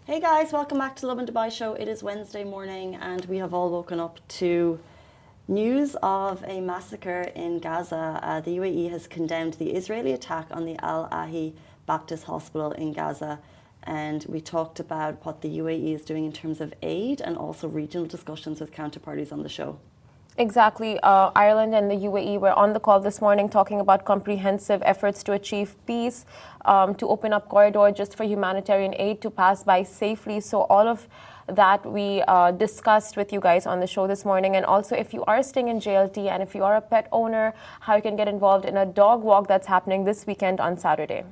Hey guys, welcome back to Lovin Dubai show. It is Wednesday morning and we have all woken up to news of a massacre in Gaza. The UAE has condemned the Israeli attack on the Al-Ahli Baptist Hospital in Gaza, and we talked about what the UAE is doing in terms of aid and also regional discussions with counterparties on the show. Exactly. Ireland and the UAE were on the call this morning talking about comprehensive efforts to achieve peace, to open up corridor just for humanitarian aid to pass by safely. So all of that we discussed with you guys on the show this morning. And also, if you are staying in JLT and if you are a pet owner, how you can get involved in a dog walk that's happening this weekend on Saturday.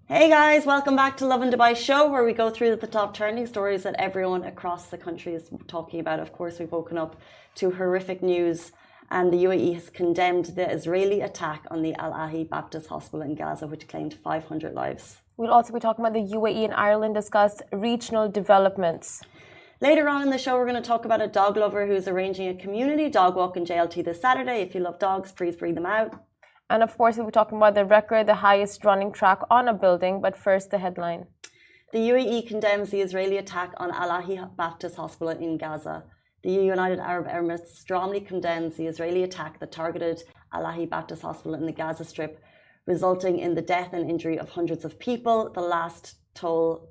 Hey guys, welcome back to Lovin Dubai show, where we go through the top trending stories that everyone across the country is talking about. Of course, we've woken up to horrific news, and the UAE has condemned the Israeli attack on the Al-Ahli Baptist Hospital in Gaza, which claimed 500 lives. We'll also be talking about the UAE and Ireland discuss regional developments. Later on in the show, we're going to talk about a dog lover who's arranging a community dog walk in JLT this Saturday. If you love dogs, please bring them out. And of course, we'll be talking about the record, the highest running track on a building. But first, the headline. The UAE condemns the Israeli attack on Al-Ahli Baptist Hospital in Gaza. The United Arab Emirates strongly condemns the Israeli attack that targeted Al-Ahli Baptist Hospital in the Gaza Strip, resulting in the death and injury of hundreds of people. The last toll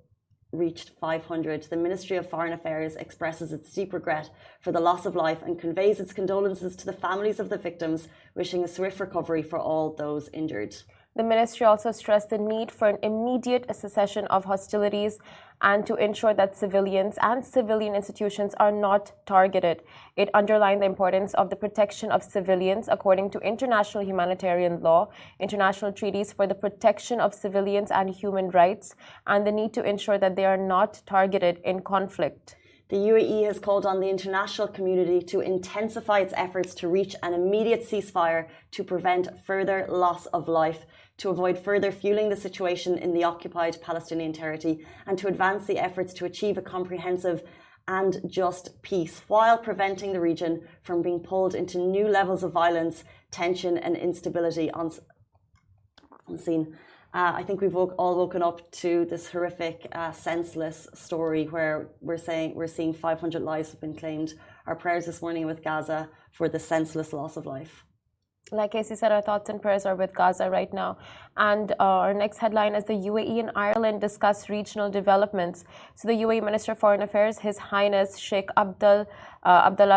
reached 500. The Ministry of Foreign Affairs expresses its deep regret for the loss of life and conveys its condolences to the families of the victims, wishing a swift recovery for all those injured. The ministry also stressed the need for an immediate cessation of hostilities and to ensure that civilians and civilian institutions are not targeted. It underlined the importance of the protection of civilians according to international humanitarian law, international treaties for the protection of civilians and human rights, and the need to ensure that they are not targeted in conflict. The UAE has called on the international community to intensify its efforts to reach an immediate ceasefire to prevent further loss of life, to avoid further fueling the situation in the occupied Palestinian territory, and to advance the efforts to achieve a comprehensive and just peace, while preventing the region from being pulled into new levels of violence, tension and instability on scene. I think we've all woken up to this horrific, senseless story where we're seeing 500 lives have been claimed. Our prayers this morning with Gaza for the senseless loss of life. Like Casey said, our thoughts and prayers are with Gaza right now. And our next headline is the UAE and Ireland discuss regional developments. So the UAE Minister of Foreign Affairs, His Highness Sheikh Abdullah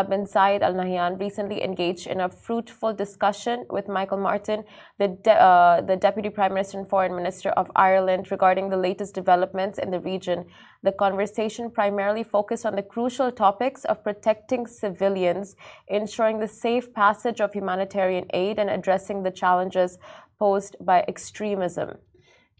bin Zayed Al Nahyan, recently engaged in a fruitful discussion with Michael Martin, the Deputy Prime Minister and Foreign Minister of Ireland, regarding the latest developments in the region. The conversation primarily focused on the crucial topics of protecting civilians, ensuring the safe passage of humanitarian aid, and addressing the challenges posed by extremism.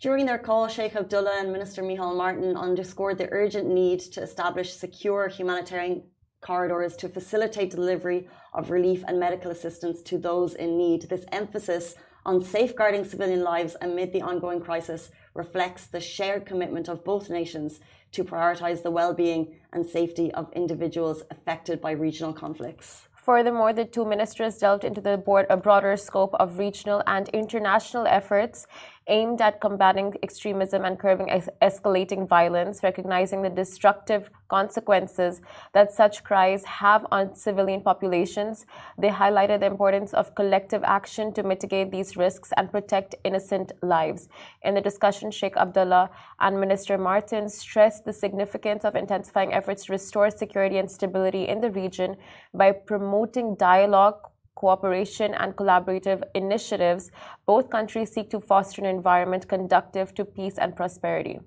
During their call, Sheikh Abdullah and Minister Micheál Martin underscored the urgent need to establish secure humanitarian corridors to facilitate delivery of relief and medical assistance to those in need. This emphasis on safeguarding civilian lives amid the ongoing crisis reflects the shared commitment of both nations to prioritise the well-being and safety of individuals affected by regional conflicts. Furthermore, the two ministers delved into a broader scope of regional and international efforts aimed at combating extremism and curbing escalating violence, recognizing the destructive consequences that such cries have on civilian populations. They highlighted the importance of collective action to mitigate these risks and protect innocent lives. In the discussion, Sheikh Abdullah and Minister Martin stressed the significance of intensifying efforts to restore security and stability in the region by promoting dialogue, cooperation and collaborative initiatives. Both countries seek to foster an environment conducive to peace and prosperity.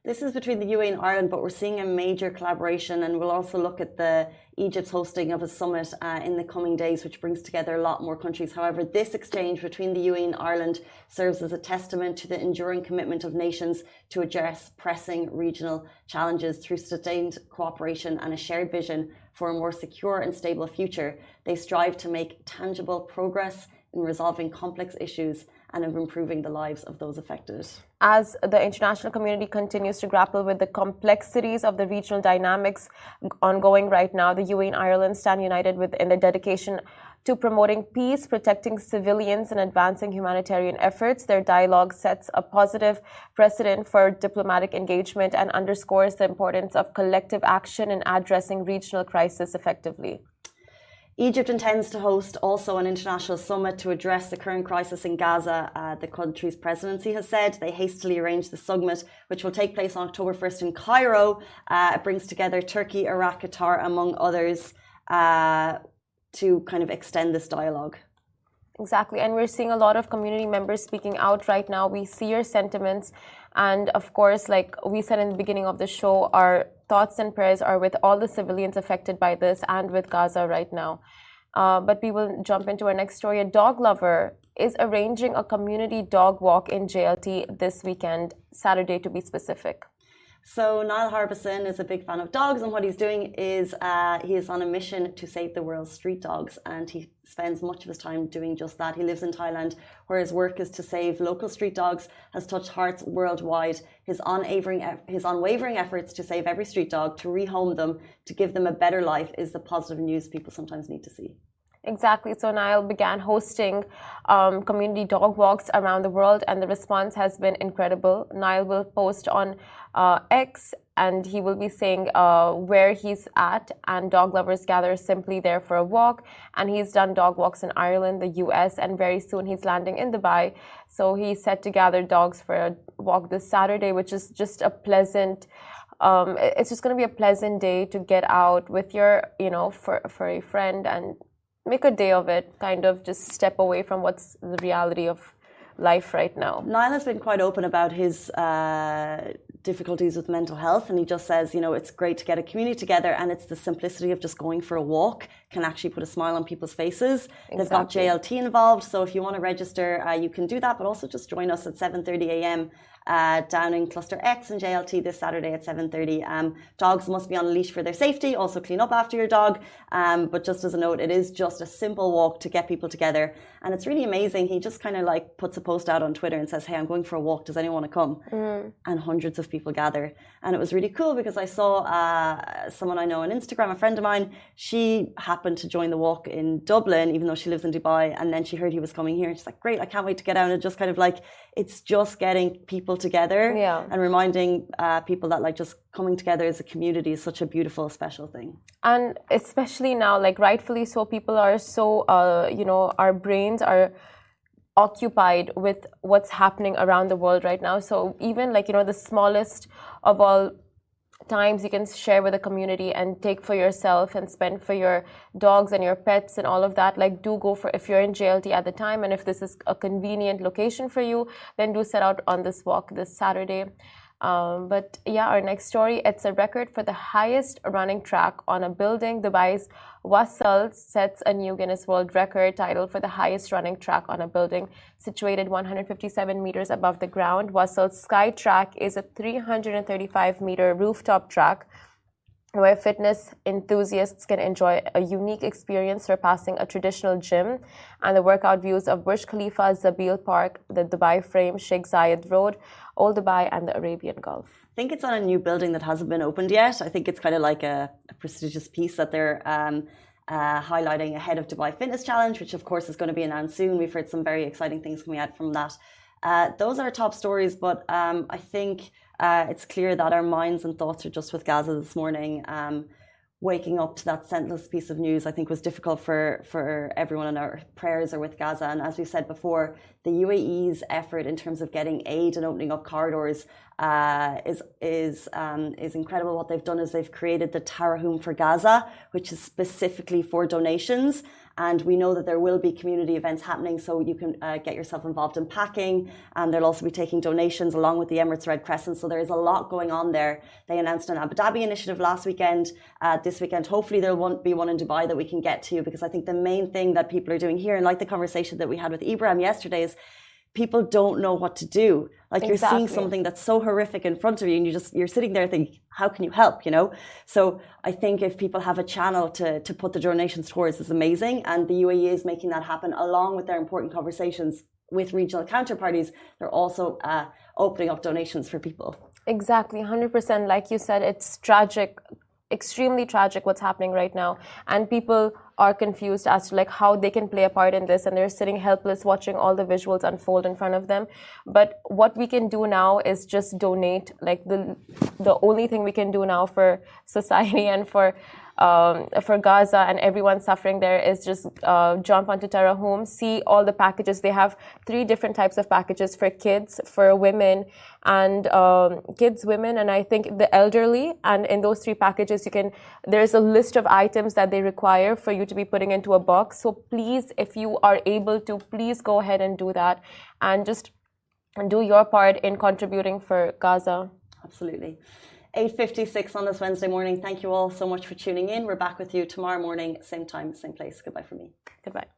This is between the UAE and Ireland, but we're seeing a major collaboration, and we'll also look at Egypt's hosting of a summit in the coming days, which brings together a lot more countries. However, this exchange between the UAE and Ireland serves as a testament to the enduring commitment of nations to address pressing regional challenges through sustained cooperation and a shared vision for a more secure and stable future. They strive to make tangible progress in resolving complex issues and of improving the lives of those affected. As the international community continues to grapple with the complexities of the regional dynamics ongoing right now, the UAE and Ireland stand united in their dedication to promoting peace, protecting civilians, and advancing humanitarian efforts. Their dialogue sets a positive precedent for diplomatic engagement and underscores the importance of collective action in addressing regional crisis effectively. Egypt intends to host also an international summit to address the current crisis in Gaza. The country's presidency has said they hastily arranged the summit, which will take place on October 1st in Cairo. It brings together Turkey, Iraq, Qatar, among others, to kind of extend this dialogue. Exactly. And we're seeing a lot of community members speaking out right now. We see your sentiments. And of course, like we said in the beginning of the show, our thoughts and prayers are with all the civilians affected by this and with Gaza right now. But we will jump into our next story. A dog lover is arranging a community dog walk in JLT this weekend, Saturday to be specific. So Niall Harbison is a big fan of dogs, and what he's doing is he is on a mission to save the world's street dogs, and he spends much of his time doing just that. He lives in Thailand, where his work is to save local street dogs has touched hearts worldwide. His unwavering efforts to save every street dog, to rehome them, to give them a better life is the positive news people sometimes need to see. Exactly. So Niall began hosting community dog walks around the world, and the response has been incredible. Niall will post on X, and he will be saying where he's at, and dog lovers gather simply there for a walk. And he's done dog walks in Ireland, the US, and very soon he's landing in Dubai. So he's set to gather dogs for a walk this Saturday, which is just a pleasant. It's just going to be a pleasant day to get out with your, for a friend and make a day of it, kind of just step away from what's the reality of life right now. Niall has been quite open about his difficulties with mental health, and he just says, it's great to get a community together, and it's the simplicity of just going for a walk can actually put a smile on people's faces. Exactly. They've got JLT involved, so if you want to register, you can do that, but also just join us at 7:30 a.m. Down in Cluster X in JLT this Saturday at 7:30. Dogs must be on a leash for their safety. Also clean up after your dog. But just as a note, it is just a simple walk to get people together. And it's really amazing. He just kind of like puts a post out on Twitter and says, hey, I'm going for a walk. Does anyone want to come? And hundreds of people gather. And it was really cool because I saw someone I know on Instagram, a friend of mine, she happened to join the walk in Dublin, even though she lives in Dubai. And then she heard he was coming here. And she's like, great, I can't wait to get out. And just kind of like, it's just getting people together and reminding people that like just coming together as a community is such a beautiful, special thing. And especially now, like rightfully so, people are so, our brains are occupied with what's happening around the world right now. So even like, the smallest of all times you can share with the community and take for yourself and spend for your dogs and your pets and all of that, like do go for, if you're in JLT at the time and if this is a convenient location for you, then do set out on this walk this Saturday. But yeah, our next story, it's a record for the highest running track on a building. Dubai's Wasl sets a new Guinness World Record title for the highest running track on a building situated 157 meters above the ground. Wasl's Sky Track is a 335-meter rooftop track where fitness enthusiasts can enjoy a unique experience surpassing a traditional gym, and the workout views of Burj Khalifa, Zabil Park, the Dubai Frame, Sheikh Zayed Road, Old Dubai, and the Arabian Gulf. I think it's on a new building that hasn't been opened yet. I think it's kind of like a prestigious piece that they're highlighting ahead of Dubai Fitness Challenge, which of course is going to be announced soon. We've heard some very exciting things coming out from that. Those are our top stories, but I think it's clear that our minds and thoughts are just with Gaza this morning. Waking up to that senseless piece of news, I think, was difficult for everyone, and our prayers are with Gaza. And as we've said before, the UAE's effort in terms of getting aid and opening up corridors is incredible. What they've done is they've created the Tarahum for Gaza, which is specifically for donations. And we know that there will be community events happening, so you can get yourself involved in packing. And they'll also be taking donations along with the Emirates Red Crescent. So there is a lot going on there. They announced an Abu Dhabi initiative last weekend. This weekend, hopefully there won't be one in Dubai that we can get to, because I think the main thing that people are doing here, and like the conversation that we had with Ibrahim yesterday, is people don't know what to do. Like You're seeing something that's so horrific in front of you, and you're sitting there thinking, how can you help, So I think if people have a channel to put the donations towards, is amazing. And the UAE is making that happen along with their important conversations with regional counterparties, they're also opening up donations for people. Exactly, 100%. Like you said, it's tragic, extremely tragic what's happening right now, and people are confused as to like how they can play a part in this, and they're sitting helpless watching all the visuals unfold in front of them. But what we can do now is just donate. Like the only thing we can do now for society and for Gaza and everyone suffering there is just jump onto Terra Home, see all the packages. They have 3 different types of packages for kids, for women, and kids, women, and I think the elderly. And in those 3 packages, there's a list of items that they require for you to be putting into a box. So please, if you are able to, please go ahead and do that, and just do your part in contributing for Gaza. Absolutely. 8:56 on this Wednesday morning. Thank you all so much for tuning in. We're back with you tomorrow morning, same time, same place. Goodbye from me. Goodbye.